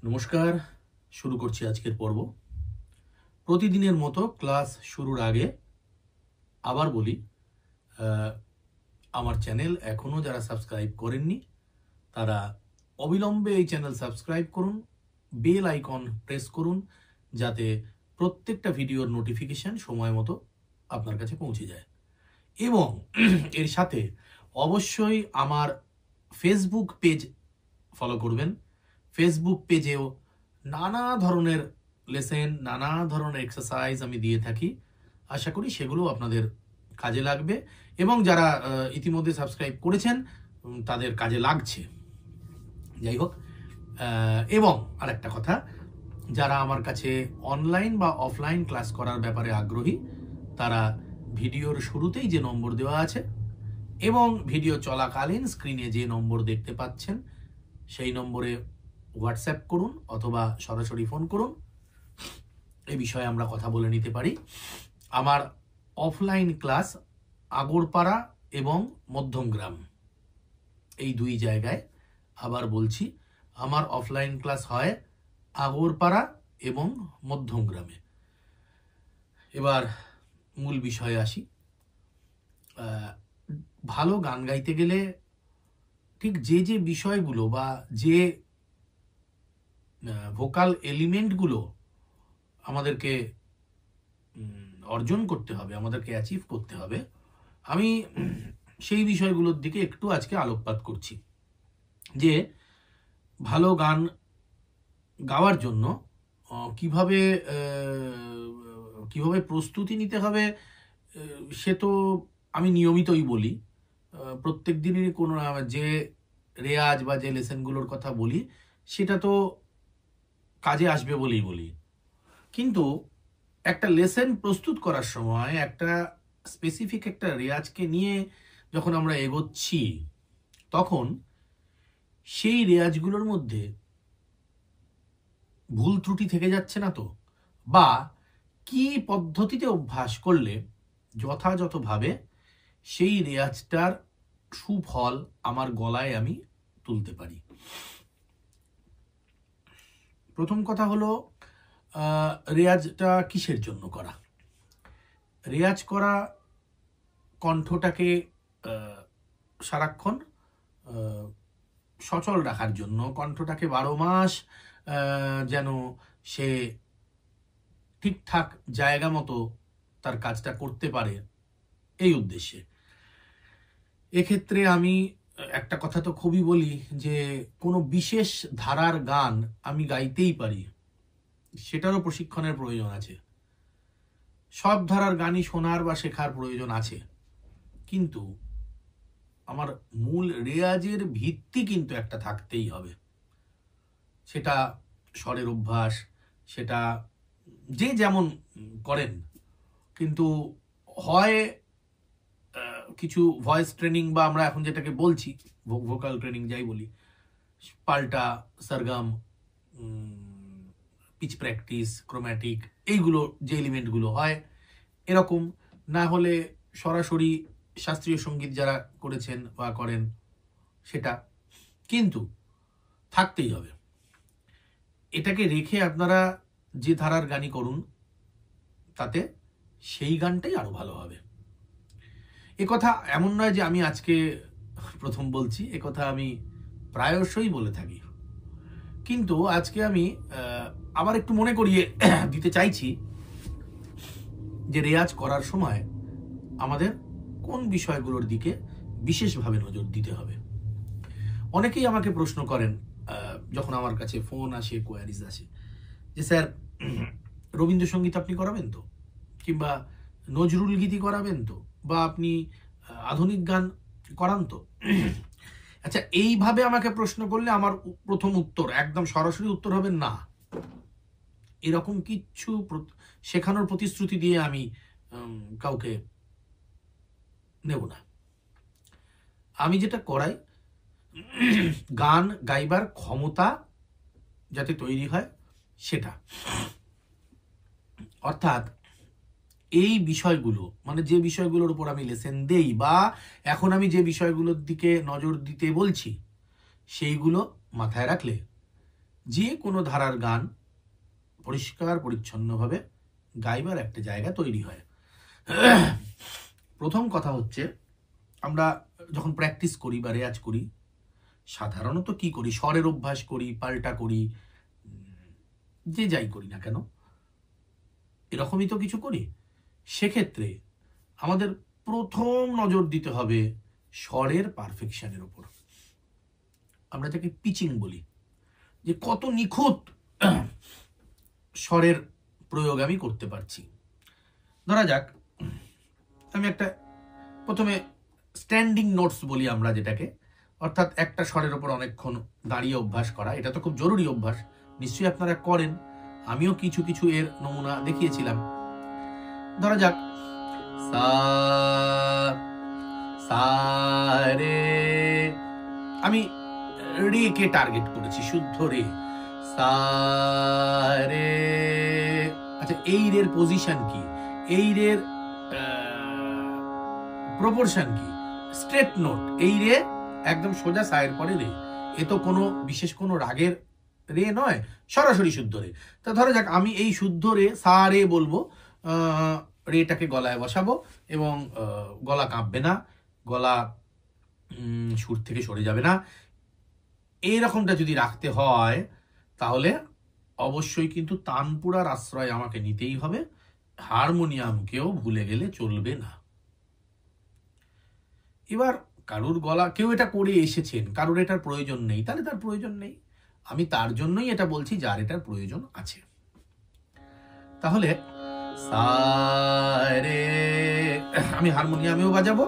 নমস্কার, শুরু করছি আজকের পর্ব। প্রতিদিনের মতো ক্লাস শুরুর আগে আবার বলি, আমার চ্যানেল এখনও যারা সাবস্ক্রাইব করেননি তারা অবিলম্বে এই চ্যানেল সাবস্ক্রাইব করুন, বেল আইকন প্রেস করুন, যাতে প্রত্যেকটা ভিডিওর নোটিফিকেশান সময় মতো আপনার কাছে পৌঁছে যায়। এবং এর সাথে অবশ্যই আমার ফেসবুক পেজ ফলো করবেন। ফেসবুক পেজেও নানা ধরনের লেসেন, নানা ধরনের এক্সারসাইজ আমি দিয়ে থাকি। আশা করি সেগুলো আপনাদের কাজে লাগবে এবং যারা ইতিমধ্যে সাবস্ক্রাইব করেছেন তাদের কাজে লাগছে। যাই হোক, এবং আরেকটা কথা, যারা আমার কাছে অনলাইন বা অফলাইন ক্লাস করার ব্যাপারে আগ্রহী তারা ভিডিওর শুরুতেই যে নম্বর দেওয়া আছে এবং ভিডিও চলাকালীন স্ক্রিনে যে নম্বর দেখতে পাচ্ছেন সেই নম্বরে হোয়াটসঅ্যাপ করুন অথবা সরাসরি ফোন করুন। এই বিষয়ে আমরা কথা বলে নিতে পারি। আমার অফলাইন ক্লাস আগরপাড়া এবং মধ্যমগ্রাম, এই দুই জায়গায়, আবার বলছি, আমার অফলাইন ক্লাস হয় আগরপাড়া এবং মধ্যমগ্রামে। এবার মূল বিষয়ে আসি। ভালো গান গাইতে গেলে ঠিক যে যে বিষয়গুলো বা যে ভোকাল এলিমেন্টগুলো আমাদেরকে অর্জন করতে হবে, আমাদেরকে অ্যাচিভ করতে হবে, আমি সেই বিষয়গুলোর দিকে একটু আজকে আলোকপাত করছি। যে ভালো গান গাওয়ার জন্য কিভাবে প্রস্তুতি নিতে হবে সে তো আমি নিয়মিতই বলি। প্রত্যেক দিনই কোনো যে রেয়াজ বা যে লেসেনগুলোর কথা বলি সেটা তো কাজে আসবে বলেই বলি, কিন্তু একটা লেসেন প্রস্তুত করার সময় একটা স্পেসিফিক একটা রেয়াজকে নিয়ে যখন আমরা এগোচ্ছি তখন সেই রেয়াজগুলোর মধ্যে ভুল ত্রুটি থেকে যাচ্ছে না তো, বা কি পদ্ধতিতে অভ্যাস করলে যথাযথভাবে সেই রেয়াজটার সুফল আমার গলায় আমি তুলতে পারি। প্রথম কথা হলো, রেয়াজটা কিসের জন্য করা? রেয়াজ করা কণ্ঠটাকে সারাক্ষণ সচল রাখার জন্য, কণ্ঠটাকে 12 মাস যেন সে ঠিকঠাক জায়গা মতো তার কাজটা করতে পারে, এই উদ্দেশ্যে। এক্ষেত্রে আমি একটা কথা তো খুবই বলি যে কোনো বিশেষ ধারার গান আমি গাইতেই পারি, সেটারও প্রশিক্ষণের প্রয়োজন আছে। সব ধারার গানই শোনার বা শেখার প্রয়োজন আছে, কিন্তু আমার মূল রেয়াজের ভিত্তি কিন্তু একটা থাকতেই হবে। সেটা স্বরের অভ্যাস, সেটা যে যেমন করেন, কিন্তু হয় কিছু ভয়েস ট্রেনিং বা আমরা এখন যেটাকে বলছি ভোকাল ট্রেনিং যাই বলি, পাল্টা, সরগম, পিচ প্র্যাকটিস, ক্রোম্যাটিক, এইগুলো যে এলিমেন্টগুলো হয় এরকম, না হলে সরাসরি শাস্ত্রীয় সঙ্গীত যারা করেছেন বা করেন সেটা, কিন্তু থাকতেই হবে। এটাকে রেখে আপনারা যে ধারার গানই করুন তাতে সেই গানটাই আরো ভালো হবে। একথা এমন নয় যে আমি আজকে প্রথম বলছি, একথা আমি প্রায়শই বলে থাকি, কিন্তু আজকে আমি আবার একটু মনে করিয়ে দিতে চাইছি যে রেয়াজ করার সময় আমাদের কোন বিষয়গুলোর দিকে বিশেষভাবে নজর দিতে হবে। অনেকেই আমাকে প্রশ্ন করেন যখন আমার কাছে ফোন আসে, কোয়ারিজ আসে, যে স্যার রবীন্দ্রসঙ্গীত আপনি করাবেন তো, কিংবা নজরুল গীতি করাবেন তো, বা আপনি আধুনিক গান করান তো? আচ্ছা, এইভাবে আমাকে প্রশ্ন করলে আমার প্রথম উত্তর, একদম সরাসরি উত্তর হবে না। এরকম কিচ্ছু শেখানোর প্রতিশ্রুতি দিয়ে আমি কাউকে নেব না। আমি যেটা করাই, গান গাইবার ক্ষমতা যাতে তৈরি হয় সেটা, অর্থাৎ এই বিষয়গুলো, মানে যে বিষয়গুলোর উপর আমি লেসেন দেই বা এখন আমি যে বিষয়গুলোর দিকে নজর দিতে বলছি সেইগুলো মাথায় রাখলে যে কোনো ধারার গান পরিষ্কার পরিচ্ছন্নভাবে গাইবার একটা জায়গা তৈরি হয়। প্রথম কথা হচ্ছে, আমরা যখন প্র্যাকটিস করি বা রেয়াজ করি, সাধারণত কি করি, স্বরের অভ্যাস করি, পাল্টা করি, যে যাই করি না কেন, এরকমই তো কিছু করি। সেক্ষেত্রে আমাদের প্রথম নজর দিতে হবে স্বরের পারফেকশনের উপর। আমরা যাকে পিচিং বলি, যে কত নিখুঁত স্বরের প্রয়োগ আমি করতে পারছি। ধরা যাক, আমি একটা প্রথমে স্ট্যান্ডিং নোটস বলি আমরা যেটাকে, অর্থাৎ একটা স্বরের ওপর অনেকক্ষণ দাঁড়িয়ে অভ্যাস করা। এটা তো খুব জরুরি অভ্যাস, নিশ্চয়ই আপনারা করেন, আমিও কিছু কিছু এর নমুনা দেখিয়েছিলাম। ধরা যাক, সা সা রে, আমি রে কে টার্গেট করেছি, শুদ্ধ রে, সা রে। আচ্ছা, এই রের পজিশন কি, এই রের প্রপোর্শন কি? স্ট্রেট নোট, এই রে একদম সোজা সায়ের পরে রে, এ তো কোনো বিশেষ কোনো রাগের রে নয়, সরাসরি শুদ্ধ রে। তা ধরা যাক আমি এই শুদ্ধ রে সা রে বলবো, রেটাকে গলায় বসাবো এবং গলা কাঁপবে না, গলা সুর থেকে সরে যাবে না। এইরকমটা যদি রাখতে হয় তাহলে অবশ্যই কিন্তু তানপুরার আশ্রয় আমাকে নিতেই হবে, হারমোনিয়ামকেও ভুলে গেলে চলবে না। এবার কারুর গলা, কেউ এটা করে এসেছেন, কারুর এটার প্রয়োজন নেই, তাহলে তার প্রয়োজন নেই। আমি তার জন্যই এটা বলছি যার এটার প্রয়োজন আছে। তাহলে সা রে, আমি হারমোনিয়ামেও বাজাবো,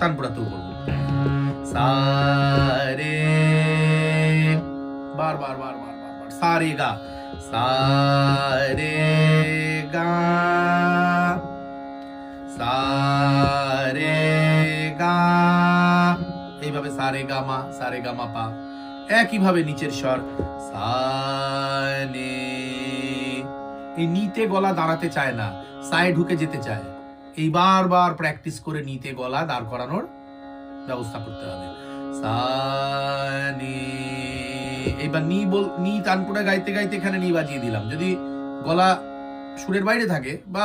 তানপুরাতেও করবো, সা রে, বার বার বার বার বার বার, সা রে গা, সা রে গা, সা রে গা, এইভাবে সা রে গা মা, সা রে গা মা পা। একইভাবে নিচের স্বর সা নে, এই নিতে গলা দাঁড়াতে চায় না, সায়ে ঢুকে যেতে চায়। এই বারবার প্র্যাকটিস করে নিতে গলা দাঁড় করানোর ব্যবস্থা করতে হবে। সা নে, এইবার নি তানপুরা গাইতে গাইতে এখানে নি বাজিয়ে দিলাম। যদি গলা সুরের বাইরে থাকে বা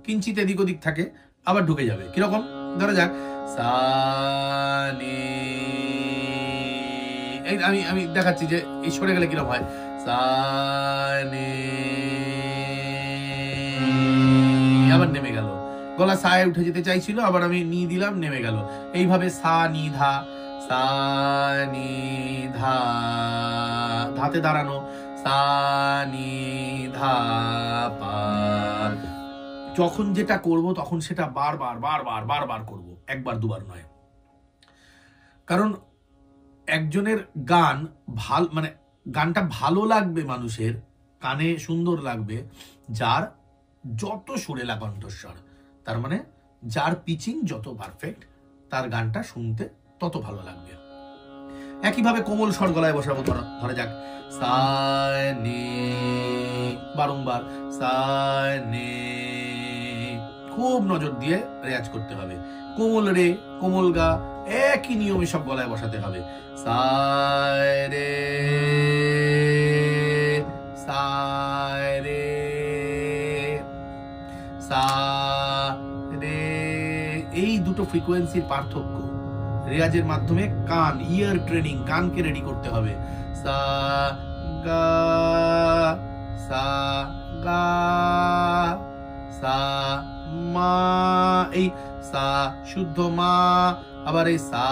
কিঞ্চিত এদিক ওদিক থাকে, আবার ঢুকে যাবে। কিরকম? ধরা যাক, সা নে, আমি দেখাচ্ছি যে এই সরে গেলে কিরকম হয়। সা নে, আবার নেমে গেল, গলা সায়ে উঠে যেতে চাইছিল, আবার আমি নি দিলাম, নেমে গেল। এইভাবে সা নি ধা, সা নি ধা, ধাতে দাঁড়ানো, সা নি ধা পা। যখন যেটা করব তখন সেটা বারবার বারবার বারবার করব, একবার দুবার নয়। কারণ একজনের গান ভাল, মানে গানটা ভালো লাগবে মানুষের কানে, সুন্দর লাগবে যার যত সুরেলা কণ্ঠস্বর, তার মানে যার পিচিং যত পারফেক্ট, তার গানটা শুনতে তত ভালো লাগবে। একইভাবে কোমল স্বর গলায় বসাবো। ধরা যাক, সা নে, বারংবার সা নে, খুব নজর দিয়ে রেয়াজ করতে হবে। কোমল রে, কোমল গা, একই নিয়মে সব গলায় বসাতে হবে। সা রে, সা রে, সা রে, এই দুটো ফ্রিকোয়েন্সির পার্থক্য রেয়াজের মাধ্যমে কান, ইয়ার ট্রেনিং, কানকে রেডি করতে হবে। সা গা, সা গা, সা মা, এই সা শুদ্ধ মা, আবার এই সা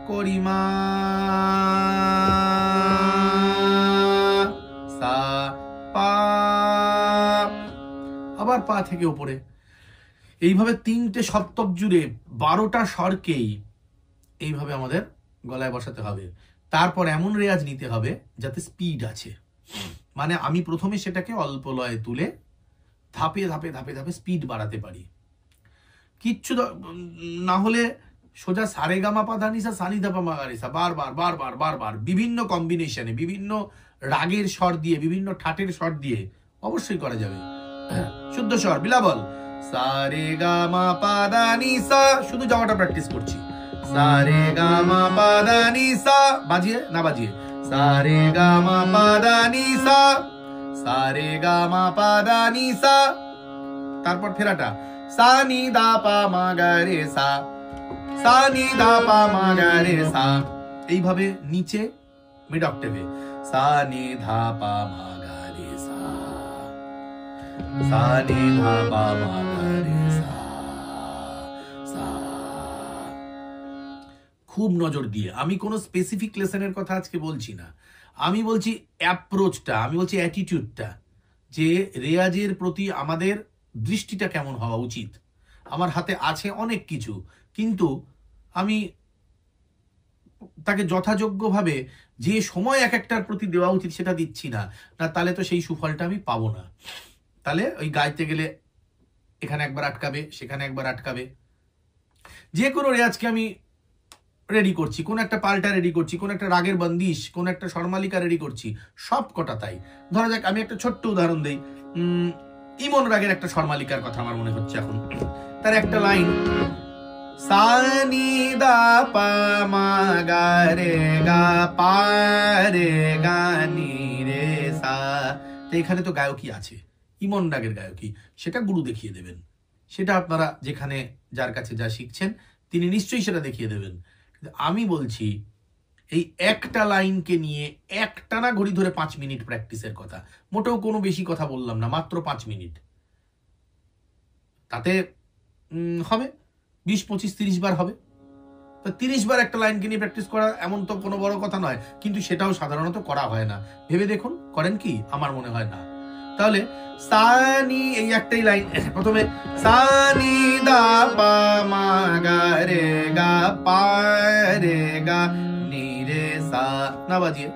করিমা, সা পা, আবার পা থেকে উপরে। এইভাবে 3টে সপ্তক জুড়ে 12টা স্বরকেই এইভাবে আমাদের গলায় বসাতে হবে। তারপর এমন রেয়াজ নিতে হবে যাতে স্পিড আছে, মানে আমি প্রথমে সেটাকে অল্প লয়ে তুলে ধাপে ধাপে ধাপে ধাপে স্পিড বাড়াতে পারি। কিচ্ছু না হলে সোজা সারে গামা পা ধানিসা, সানি ধাপা মাগারিসা, বারবার বারবার বারবার বিভিন্ন কম্বিনেশনে, বিভিন্ন রাগের স্বর দিয়ে, বিভিন্ন ঠাটের স্বর দিয়ে অবশ্যই করা যাবে। শুদ্ধ স্বর বিলাবল, সারে গামা পা ধানিসা, শুধু যাওয়াটা প্র্যাকটিস করছি। সারে গামা পা ধানিসা, বাজিয়ে না বাজিয়ে, সা রে গা মা পা দা নি সা, সা রে গা মা পা দা নি সা, তারপর ফেরাটা সা নি দা পা মা গা রে সা, সা নি দা পা মা গা রে সা। এইভাবে নিচে মিড অক্টেভে সা নি ধা পা মা গা রে সা, সা নি ধা পা মা গা রে সা, সা। খুব নজর দিয়ে, আমি কোনো স্পেসিফিক লেসনের কথা আজকে বলছি না, আমি বলছি অ্যাপ্রোচটা, আমি বলছি অ্যাটিটিউডটা, যে রেয়াজের প্রতি আমাদের দৃষ্টিটা কেমন হওয়া উচিত। আমার হাতে আছে অনেক কিছু, কিন্তু আমি তাকে যথাযোগ্যভাবে যে সময় এক একটার প্রতি দেওয়া উচিত সেটা দিচ্ছি না, না তাহলে তো সেই সুফলটা আমি পাবো না। তাহলে ওই গাইতে গেলে এখানে একবার আটকাবে, সেখানে একবার আটকাবে। যে কোনো রেয়াজকে আমি রেডি করছি, কোন একটা পাল্টা রেডি করছি, কোন একটা রাগের বন্দিশ, কোন একটা স্বরমালিকা রেডি করছি, সব কটা তাই। ধরা যাক আমি একটা ছোট্ট উদাহরণ দেই, ইমন রাগের একটা স্বরমালিকার কথা আমার মনে হচ্ছে এখন। তার একটা লাইন সা নি দা পা মা গা রে গা পা রে গা নি রে সা। তো এখানে তো গায়কী আছে, ইমন রাগের গায়কী, সেটা গুরু দেখিয়ে দেবেন। সেটা আপনারা যেখানে যার কাছে যা শিখছেন তিনি নিশ্চয়ই সেটা দেখিয়ে দেবেন। আমি বলছি এই একটা লাইনকে নিয়ে একটানা ঘড়ি ধরে 5 মিনিট প্র্যাকটিসের কথা। মোটেও কোনো বেশি কথা বললাম না, মাত্র 5 মিনিট। তাতে হবে 20, 25, 30 বার হবে। তো 30 বার একটা লাইনকে নিয়ে প্র্যাকটিস করা এমন তো কোনো বড় কথা নয়, কিন্তু সেটাও সাধারণত করা হয় না। ভেবে দেখুন, করেন কি? আমার মনে হয় না। তাহলে সা নি, এই একটাই লাইন, প্রথমে সা নি দা পা মা গা রে গা পা রে গা নি রে সা, না বাজিয়ে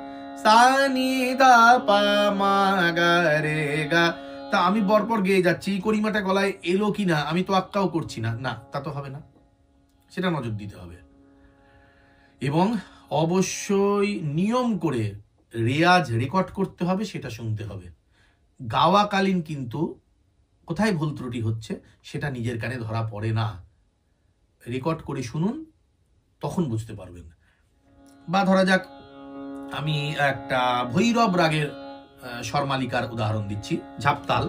সা নি দা পা মা গা রে গা। তা আমি বরপর গেয়ে যাচ্ছি, করিমাটা গলায় এলো কিনা আমি তো আক্কাও করছি না, না তা তো হবে না, সেটা নজর দিতে হবে। এবং অবশ্যই নিয়ম করে রেয়াজ রেকর্ড করতে হবে, সেটা শুনতে হবে। গাওয়াকালীন কিন্তু কোথায় ভুল ত্রুটি হচ্ছে সেটা নিজের কানে ধরা পড়ে না, রেকর্ড করে শুনুন, তখন বুঝতে পারবেন। বা ধরা যাক আমি একটা ভৈরব রাগের স্বরমালিকার উদাহরণ দিচ্ছি, ঝাপতাল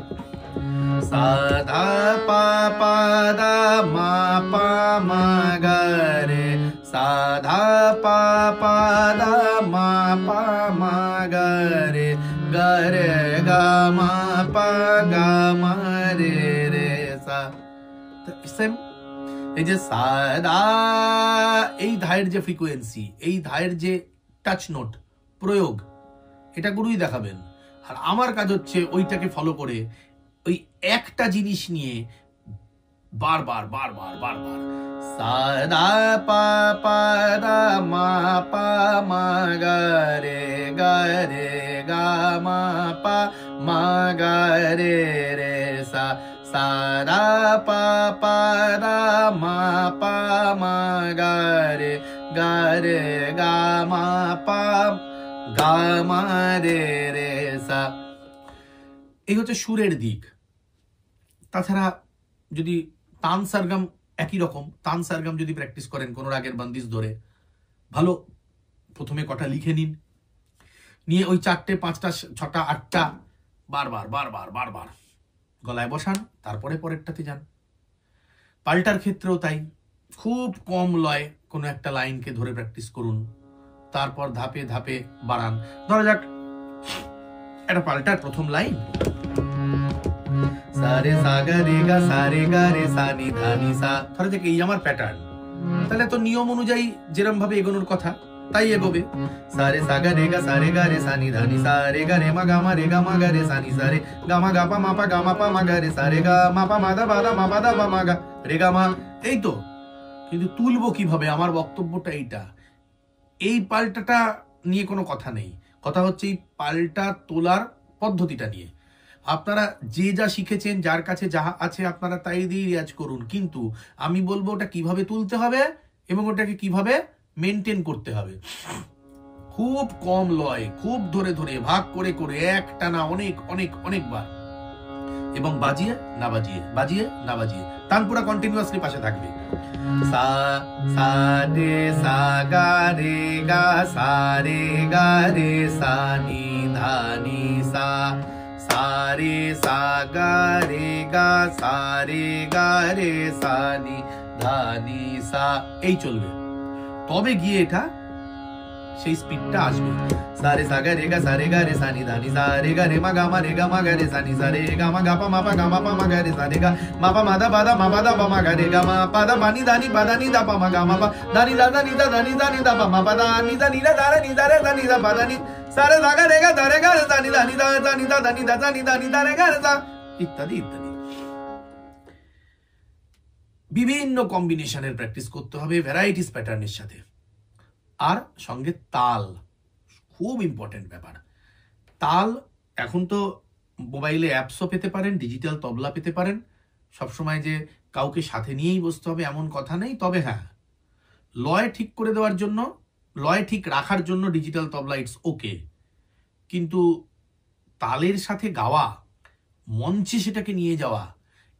সা ধা পা পা দা মা পা মা গা রে, সা ধা পা পা দা মা পা মা গা রে, গা রে গা মা পা গা মা রে রে সা। সেম এই যে সা দা, এই ধায়ের যে ফ্রিকোয়েন্সি, এই ধায়ের যে টাচ নোট প্রয়োগ, এটা গুরুই দেখাবেন। আর আমার কাজ হচ্ছে ওইটাকে ফলো করে ওই একটা জিনিস নিয়ে বারবার বারবার বারবার সা দা পা পা দা মা পা মা গা রে গা মা পা মা গা রে রে সা, সা দা পা পা দা মা পা মা গা রে গা মা পা গা মা রে রে সা। এই হচ্ছে সুরের দিক। তাছাড়া যদি তান সারগাম একই রকম, তান সারগাম যদি প্র্যাকটিস করেন কোনো রাগের বন্দিশ ধরে, ভালো প্রথমে কটা লিখে নিন, নিয়ে ওই 4টে 5টা 6টা 8টা বারবার বারবার বারবার গলায় বসান, তারপরে পরেরটাতে যান। পাল্টার ক্ষেত্রেও তাই, খুব কম লয় কোনো একটা লাইনকে ধরে প্র্যাকটিস করুন, তারপর ধাপে ধাপে বাড়ান। ধরা যাক একটা পাল্টার প্রথম লাইন সা রে সা গা রে গা সা রে গা রে সা নি ধা নি সা। ধরা যাক এই আমার প্যাটার্ন, তাহলে তো নিয়ম অনুযায়ী যেরকম ভাবে এগোনোর কথা তাই এগোবে। সা রে সা গা রে গা সা রে গা রে সা নি ধা নি সা, রে গা রে মা গা মা রে সা নি সা রে, গা মা গা পা মা পা মা গা রে সা রে গা মা পা মা দা বা মা গা রে গা মা। এই তো, কিন্তু তুলবো কিভাবে? আমার বক্তব্যটা এইটা, এই পাল্টাটা নিয়ে কোনো কথা নেই, কথা হচ্ছে এই পাল্টা তোলার পদ্ধতিটা নিয়ে। আপনারা যে যা শিখেছেন, যার কাছে যা আছে আপনারা তাই দিয়ে রিয়াজ করুন, কিন্তু আমি বলবো ওটা কিভাবে তুলতে হবে এবং ওটাকে কিভাবে মেনটেন করতে হবে। খুব কম লয়, খুব ধরে ধরে ভাগ করে করে একটানা অনেক অনেক অনেকবার, এবং বাজিয়ে না বাজিয়ে, বাজিয়ে না বাজিয়ে, তান পুরা কন্টিনিউয়াসলি পাশে থাকবে। সা সা রে সা গা রে গা সা রে গা রে সা নি ধা নি সা সা রে সা গা রে গা সা রে গা রে সা নি ধা নি সা, এই চলবে। তবে গিয়ে এটা সেই স্পিডটা আসবে। সারে সা গা রে গা সা রে গা রে সা নি ধা নি সা রে গা রে মা গা মা রে গা মা গা রে সা নি সা রে গা মা গা পা মা গা রে সা রে গা মা পা মা দা পা পা মা গা রে গা মা পা দা পা নি দা পা মা গা মা পা দা নি দা পা মা পা দা নি দা দা রে দা নি দা পা দা নি সারে সা গা রে গা রে সা নি দা নি দা নি দা নি দা রে গা রে সা, ইত্যাদি ইত্যাদি। বিভিন্ন কম্বিনেশনের প্র্যাকটিস করতে হবে ভ্যারাইটিস প্যাটার্নের সাথে। আর সঙ্গে তাল, খুব ইম্পর্টেন্ট ব্যাপার। তাল এখন তো মোবাইলে অ্যাপসও পেতে পারেন, ডিজিটাল তবলা পেতে পারেন। সবসময় যে কাউকে সাথে নিয়েই বসতে হবে এমন কথা নেই। তবে হ্যাঁ, লয় ঠিক করে দেওয়ার জন্য, লয় ঠিক রাখার জন্য ডিজিটাল তবলা ইটস ওকে, কিন্তু তালের সাথে গাওয়া, মঞ্চে সেটাকে নিয়ে যাওয়া,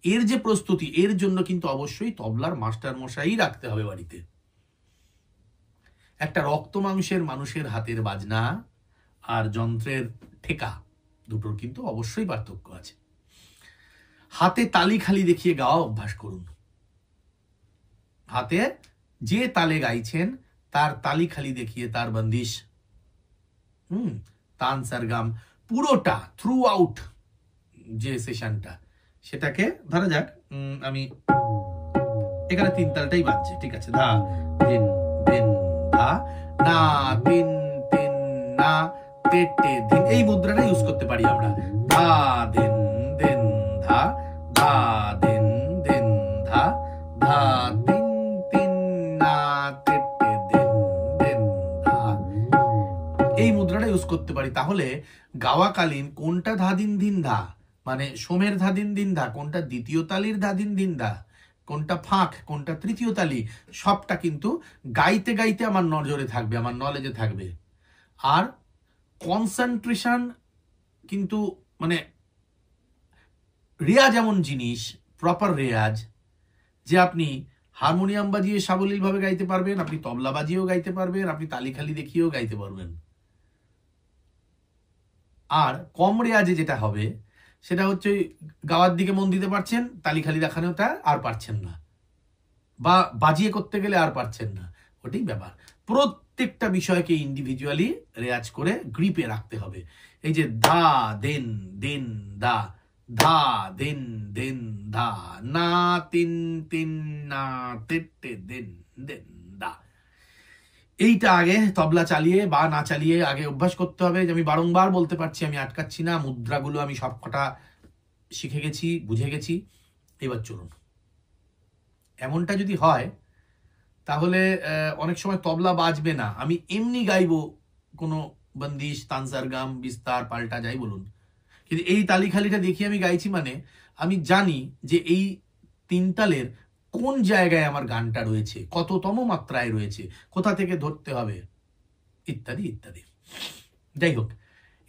এর যে প্রস্তুতি, এর জন্য কিন্তু অবশ্যই তবলার মাস্টার মশাই রাখতে হবে বাড়িতে। একটা রক্ত মাংসের মানুষের হাতের বাজনা আর যন্ত্রের ঠেকা, দুটোর কিন্তু অবশ্যই পার্থক্য আছে। হাতে তালি খালি দেখিয়ে গাওয়া অভ্যাস করুন। হাতে যে তালে গাইছেন তার তালি খালি দেখিয়ে তার বন্দিশ, তান সরগম পুরোটা থ্রু আউট যে সেশনটা, সেটাকে ধরা যাক আমি এখানে তিন তালটাই বাজছে, ঠিক আছে, ধা দিন দিন ধা না তিন তিন না তে টে দিন, এই মুদ্রাটা ইউজ করতে পারি আমরা। ধা দিন দিন ধা ধা দিন দিন ধা ধা তিন তিন না তে টে দিন দিন ধা, এই মুদ্রাটা ইউজ করতে পারি। তাহলে গাওয়াকালীন কোনটা ধা দিন দিন ধা, মানে সোমের ধা দিন দিন ধা, কোনটা দ্বিতীয় তালির ধা দিন দিন ধা, কোনটা ফাঁক, কোনটা তৃতীয় তালি, সবটা কিন্তু গাইতে গাইতে আমার নজরে থাকবে, আমার নলেজে থাকবে। আর কনসেন্ট্রেশন কিন্তু, মানে রেয়াজ এমন জিনিস, প্রপার রেয়াজ, যে আপনি হারমোনিয়াম বাজিয়ে সাবলীলভাবে গাইতে পারবেন, আপনি তবলা বাজিয়েও গাইতে পারবেন, আপনি তালি খালি দেখিয়েও গাইতে পারবেন। আর কম রেয়াজে যেটা হবে সেটা হচ্ছে গাওয়ার দিকে মন দিতে পারছেন, তালি খালি দেখানোটা আর পারছেন না, বা বাজিয়ে করতে গেলে আর পারছেন না, ওটাই ব্যাপার। প্রত্যেকটা বিষয়কে ইন্ডিভিজুয়ালি রেয়াজ করে গ্রিপে রাখতে হবে। এই যে ধা দেন দেন দা, ধা দেন দেন ধা না তিন তিন না তেটে দেন দেন দা, এইটা আগে তবলা চালিয়ে বা না চালিয়ে আগে অভ্যাস করতে হবে। যে আমি বারংবার বলতে পারছি, আমি আটকাচ্ছি না, মুদ্রাগুলো আমি সব কটা শিখে গেছি, বুঝে গেছি। এবার চলুন, এমনটা যদি হয় তাহলে অনেক সময় তবলা বাজবে না, আমি এমনি গাইবো কোনো বন্দিশ, তানসারগাম, বিস্তার, পাল্টা যাই বলুন, কিন্তু এই তালি খালিটা দেখিয়ে আমি গাইছি মানে আমি জানি যে এই তিন তালের কোন জায়গায় আমার গানটা রয়েছে, কততম মাত্রায় রয়েছে, কোথা থেকে ধরতে হবে, ইত্যাদি ইত্যাদি। যাই হোক,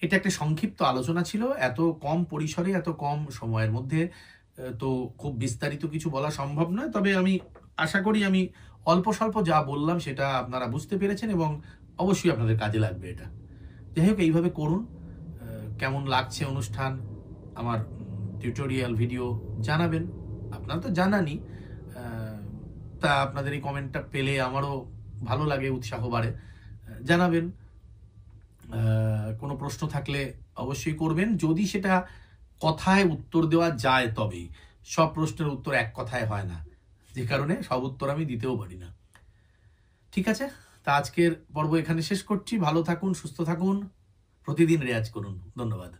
এটা একটা সংক্ষিপ্ত আলোচনা ছিল, এত কম পরিসরে, এত কম সময়ের মধ্যে তো খুব বিস্তারিত কিছু বলা সম্ভব নয়। তবে আমি আশা করি আমি অল্প স্বল্প যা বললাম সেটা আপনারা বুঝতে পেরেছেন এবং অবশ্যই আপনাদের কাজে লাগবে এটা। যাই হোক, এইভাবে করুন। কেমন লাগছে অনুষ্ঠান, আমার টিউটোরিয়াল ভিডিও জানাবেন। আপনারা তো জানানি, তা আপনাদের এই কমেন্টটা পেলে আমারও ভালো লাগে, উৎসাহ বাড়ে। জানাবেন, কোনো প্রশ্ন থাকলে অবশ্যই করবেন, যদি সেটা কথায় উত্তর দেওয়া যায় তবেই। সব প্রশ্নের উত্তর এক কথায় হয় না, যে কারণে সব উত্তর আমি দিতেও পারি না। ঠিক আছে, তা আজকের পর্ব এখানে শেষ করছি। ভালো থাকুন, সুস্থ থাকুন, প্রতিদিন রেয়াজ করুন। ধন্যবাদ।